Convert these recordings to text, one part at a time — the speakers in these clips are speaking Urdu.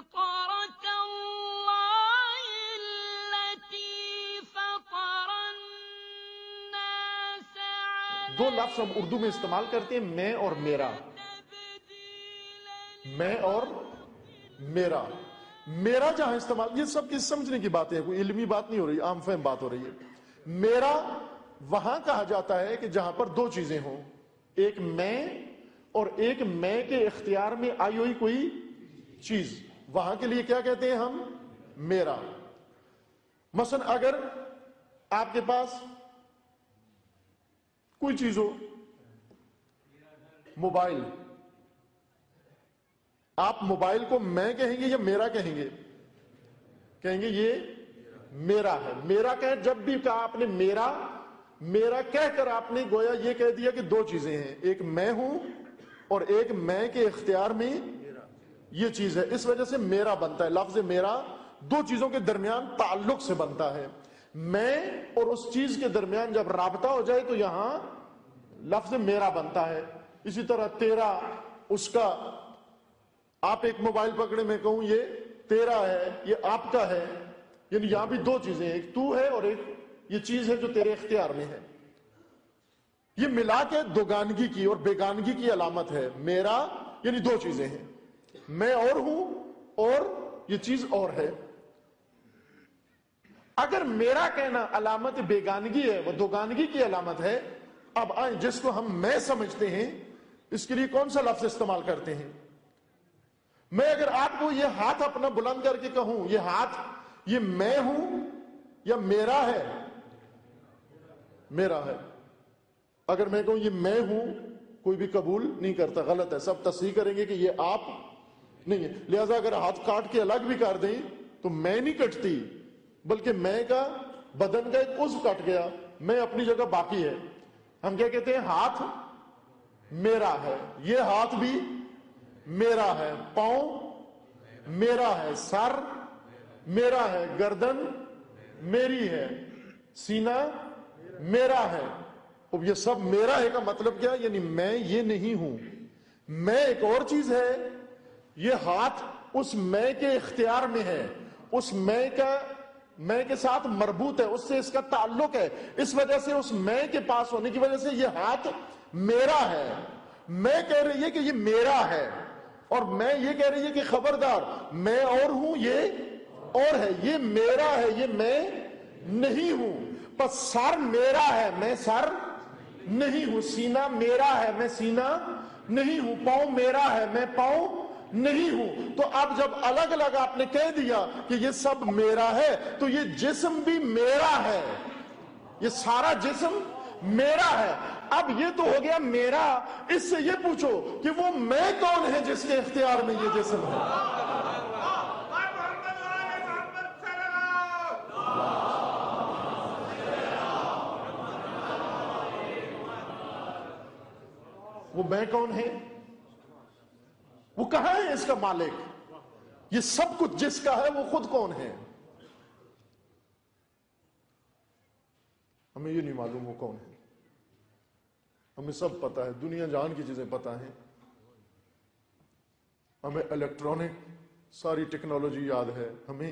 فطرة الله التي فطر الناس عليها دو لفظ ہم اردو میں استعمال کرتے ہیں، میں اور میرا. میں اور میرا. میرا جہاں استعمال، یہ سب کی سمجھنے کی باتیں ہیں، کوئی علمی بات نہیں ہو رہی، عام فہم بات ہو رہی ہے. میرا وہاں کہا جاتا ہے کہ جہاں پر دو چیزیں ہوں، ایک میں اور ایک میں کے اختیار میں آئی ہوئی کوئی چیز، وہاں کے لیے کیا کہتے ہیں ہم؟ میرا. مثلا اگر آپ کے پاس کوئی چیز ہو، موبائل، آپ موبائل کو میں کہیں گے یا میرا کہیں گے؟ کہیں گے یہ میرا ہے. میرا کہیں، جب بھی کہا آپ نے میرا، میرا کہہ کر آپ نے گویا یہ کہہ دیا کہ دو چیزیں ہیں، ایک میں ہوں اور ایک میں کے اختیار میں یہ چیز ہے. اس وجہ سے میرا بنتا ہے. لفظ میرا دو چیزوں کے درمیان تعلق سے بنتا ہے. میں اور اس چیز کے درمیان جب رابطہ ہو جائے تو یہاں لفظ میرا بنتا ہے. اسی طرح تیرا، اس کا. آپ ایک موبائل پکڑے، میں کہوں یہ تیرا ہے، یہ آپ کا ہے، یعنی یہاں بھی دو چیزیں ہیں، ایک تو ہے اور ایک یہ چیز ہے جو تیرے اختیار میں ہے. یہ ملا کے دوگانگی کی اور بیگانگی کی علامت ہے. میرا یعنی دو چیزیں ہیں، میں اور ہوں اور یہ چیز اور ہے. اگر میرا کہنا علامت بیگانگی ہے، وہ دوگانگی کی علامت ہے. اب آئیں جس کو ہم میں سمجھتے ہیں، اس کے لیے کون سا لفظ استعمال کرتے ہیں؟ میں اگر آپ کو یہ ہاتھ اپنا بلند کر کے کہوں یہ ہاتھ یہ میں ہوں یا میرا ہے؟ میرا ہے. اگر میں کہوں یہ میں ہوں، کوئی بھی قبول نہیں کرتا، غلط ہے. سب تصحیح کریں گے کہ یہ آپ نہیں ہے. لہذا اگر ہاتھ کاٹ کے الگ بھی کر دیں تو میں نہیں کٹتی، بلکہ میں کا بدن کا ایک عضو کٹ گیا، میں اپنی جگہ باقی ہے. ہم کیا کہتے ہیں؟ ہاتھ میرا ہے. یہ ہاتھ بھی میرا ہے، پاؤں میرا ہے، سر میرا ہے، گردن میری ہے، سینہ میرا ہے. اب یہ سب میرا ہے کا مطلب کیا؟ یعنی میں یہ نہیں ہوں، میں ایک اور چیز ہے. یہ ہاتھ اس میں کے اختیار میں ہے، اس میں کے ساتھ مربوط ہے، اس سے اس کا تعلق ہے. اس وجہ سے اس میں کے پاس ہونے کی وجہ سے یہ ہاتھ میرا ہے. میں کہہ رہی ہے کہ یہ میرا ہے، اور میں یہ کہہ رہی ہے کہ خبردار میں اور ہوں، یہ اور ہے. یہ میرا ہے، یہ میں نہیں ہوں. پس سر میرا ہے، میں سر نہیں ہوں. سینہ میرا ہے، میں سینہ نہیں ہوں. پاؤں میرا ہے، میں پاؤں نہیں ہوں. تو اب جب الگ الگ آپ نے کہہ دیا کہ یہ سب میرا ہے، تو یہ جسم بھی میرا ہے، یہ سارا جسم میرا ہے. اب یہ تو ہو گیا میرا. اس سے یہ پوچھو کہ وہ میں کون ہے جس کے اختیار میں یہ جسم ہے؟ وہ میں کون ہے؟ وہ کہاں ہے اس کا مالک؟ یہ سب کچھ جس کا ہے وہ خود کون ہے؟ ہمیں یہ نہیں معلوم وہ کون ہے. ہمیں سب پتا ہے، دنیا جہان کی چیزیں پتا ہیں. ہمیں الیکٹرانک ساری ٹیکنالوجی یاد ہے، ہمیں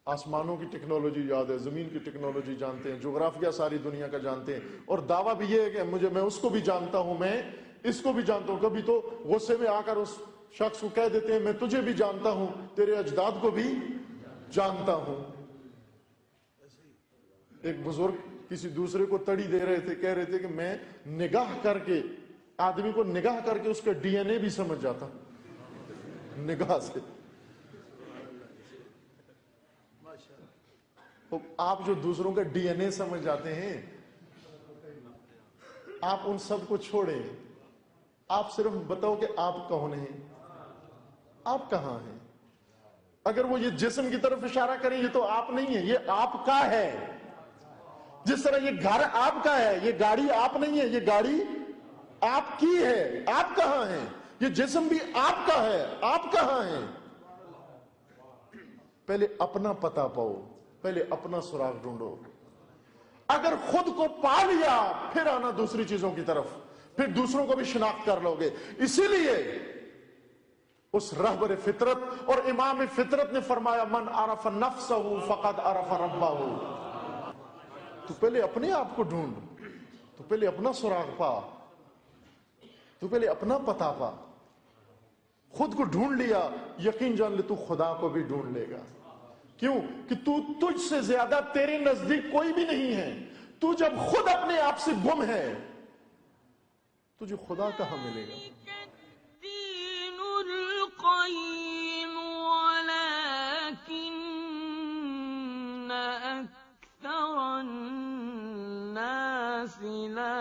آسمانوں کی ٹیکنالوجی یاد ہے، زمین کی ٹیکنالوجی جانتے ہیں، جغرافیہ ساری دنیا کا جانتے ہیں. اور دعویٰ بھی یہ ہے کہ میں اس کو بھی جانتا ہوں، میں اس کو بھی جانتا ہوں. کبھی تو غصے میں آ کر اس شخص کو کہہ دیتے ہیں میں تجھے بھی جانتا ہوں، تیرے اجداد کو بھی جانتا ہوں. ایک بزرگ کسی دوسرے کو تڑی دے رہے تھے، کہہ رہے تھے کہ میں نگاہ کر کے، آدمی کو نگاہ کر کے اس کا ڈی این اے بھی سمجھ جاتا ہوں نگاہ سے. آپ جو دوسروں کا ڈی این اے سمجھ جاتے ہیں، آپ ان سب کو چھوڑیں. آپ صرف بتاؤ کہ آپ کون ہیں، آپ کہاں ہیں. اگر وہ یہ جسم کی طرف اشارہ کریں یہ تو آپ نہیں ہے، یہ آپ کا ہے. جس طرح یہ گھر آپ کا ہے، یہ گاڑی آپ نہیں ہے، یہ گاڑی آپ کی ہے. آپ کہاں ہیں؟ یہ جسم بھی آپ کا ہے، آپ کہاں ہیں؟ پہلے اپنا پتہ پاؤ، پہلے اپنا سراغ ڈھونڈو. اگر خود کو پا لیا پھر آنا دوسری چیزوں کی طرف، پھر دوسروں کو بھی شناخت کر لو گے. اسی لیے اس رہبر فطرت اور امام فطرت نے فرمایا من عرف نفسہ فقد عرف ربہ. تو پہلے اپنے آپ کو ڈھونڈ، تو پہلے اپنا سراغ پا، تو پہلے اپنا پتہ پا. خود کو ڈھونڈ لیا، یقین جان لے تو خدا کو بھی ڈھونڈ لے گا. کیوں کہ تو تجھ سے زیادہ تیرے نزدیک کوئی بھی نہیں ہے. تو جب خود اپنے آپ سے گم ہے تجھے خدا کہاں ملے گا؟ الدين القيم ولكن أكثر الناس لا